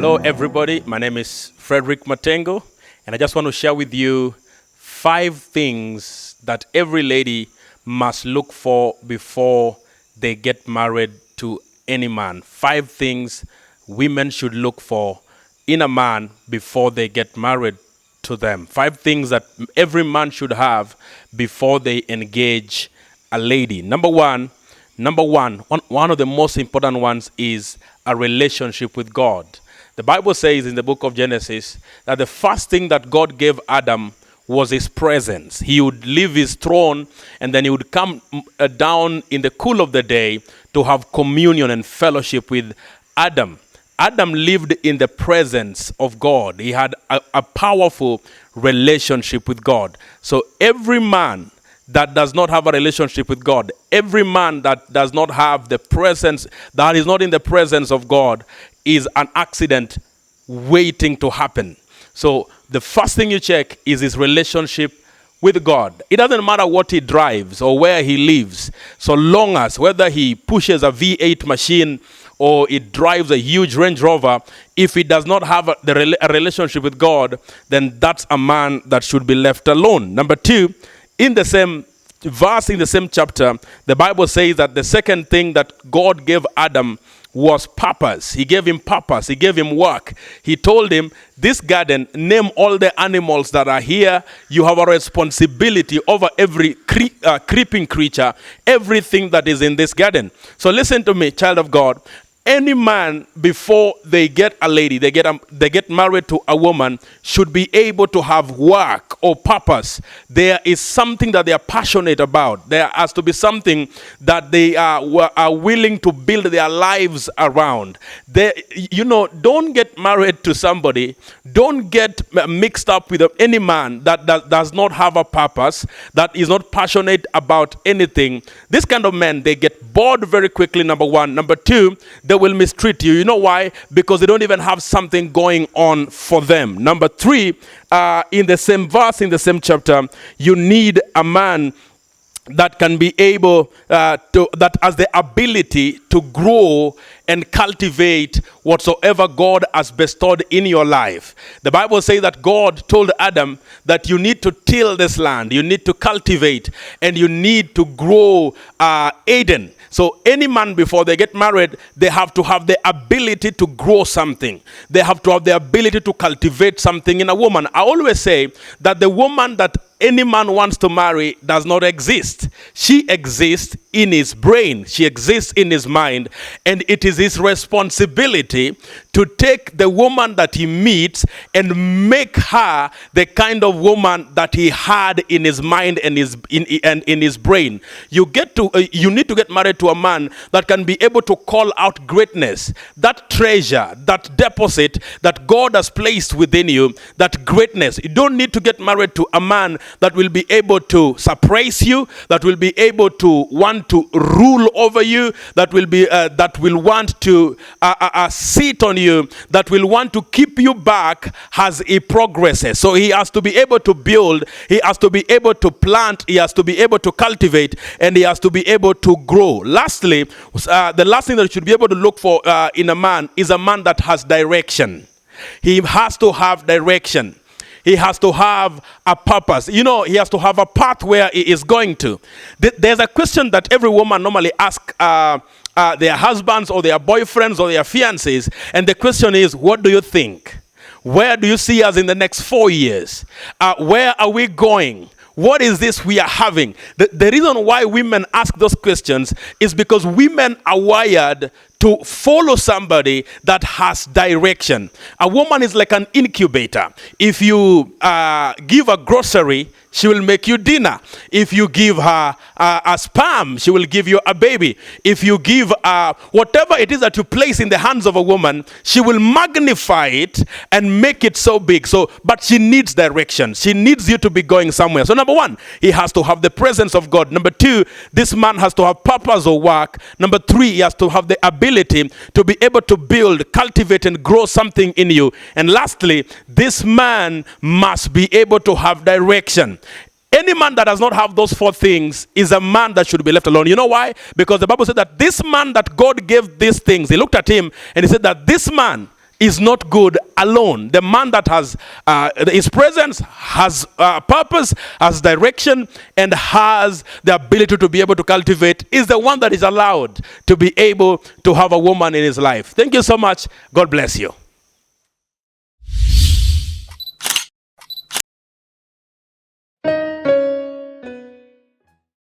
Hello, everybody. My name is Frederick Matengo, and I just want to share with you 5 things that every lady must look for before they get married to any man. 5 things women should look for in a man before they get married to them. 5 things that every man should have before they engage a lady. Number one, one of the most important ones is a relationship with God. The Bible says in the book of Genesis that the first thing that God gave Adam was his presence. He would leave his throne and then he would come down in the cool of the day to have communion and fellowship with Adam. Adam lived in the presence of God. He had a powerful relationship with God. So every man that does not have a relationship with God, every man that does not have the presence, that is not in the presence of God, is an accident waiting to happen. So the first thing you check is his relationship with God. It doesn't matter what he drives or where he lives, so long as whether he pushes a V8 machine or it drives a huge Range Rover, if he does not have a relationship with God, then that's a man that should be left alone. Number 2, in the same verse, in the same chapter, the Bible says that the second thing that God gave Adam was purpose. He gave him purpose. He gave him work. He told him, this garden, name all the animals that are here. You have a responsibility over every creeping creature, everything that is in this garden. So listen to me, child of God. Any man, before they get a lady, they get married to a woman, should be able to have work or purpose. There is something that they are passionate about. There has to be something that they are willing to build their lives around. Don't get married to somebody. Don't get mixed up with any man that does not have a purpose, that is not passionate about anything. This kind of men, they get bored very quickly, number 1. Number 2, they will mistreat you. You know why? Because they don't even have something going on for them. Number 3, in the same verse, in the same chapter, you need a man that can be able that has the ability to grow and cultivate whatsoever God has bestowed in your life. The Bible says that God told Adam that you need to till this land, you need to cultivate, and you need to grow Eden. So any man, before they get married, they have to have the ability to grow something. They have to have the ability to cultivate something in a woman. I always say that the woman that any man wants to marry does not exist. She exists in his brain. She exists in his mind. And it is his responsibility to take the woman that he meets and make her the kind of woman that he had in his mind and in his brain. You need to get married to a man that can be able to call out greatness, that treasure, that deposit that God has placed within you, that greatness. You don't need to get married to a man that will be able to surprise you, that will be able to want to rule over you, that will want to sit on you, that will want to keep you back as he progresses. So he has to be able to build, he has to be able to plant, he has to be able to cultivate, and he has to be able to grow. Lastly, the last thing that you should be able to look for in a man is a man that has direction. He has to have direction. He has to have a purpose. He has to have a path where he is going to. There's a question that every woman normally asks their husbands or their boyfriends or their fiancés. And the question is, what do you think? Where do you see us in the next 4 years? Where are we going? What is this we are having? The reason why women ask those questions is because women are wired to follow somebody that has direction. A woman is like an incubator. If you give her grocery, she will make you dinner. If you give her a sperm, she will give you a baby. If you give whatever it is that you place in the hands of a woman, she will magnify it and make it so big. But she needs direction. She needs you to be going somewhere. So number 1, he has to have the presence of God. Number 2, this man has to have purpose or work. Number 3, he has to have the ability to be able to build, cultivate, and grow something in you. And lastly, this man must be able to have direction. Any man that does not have those 4 things is a man that should be left alone. You know why? Because the Bible said that this man that God gave these things, he looked at him and he said that this man is not good alone. The man that has his presence, has purpose, has direction, and has the ability to be able to cultivate is the one that is allowed to be able to have a woman in his life. Thank you so much. God bless you.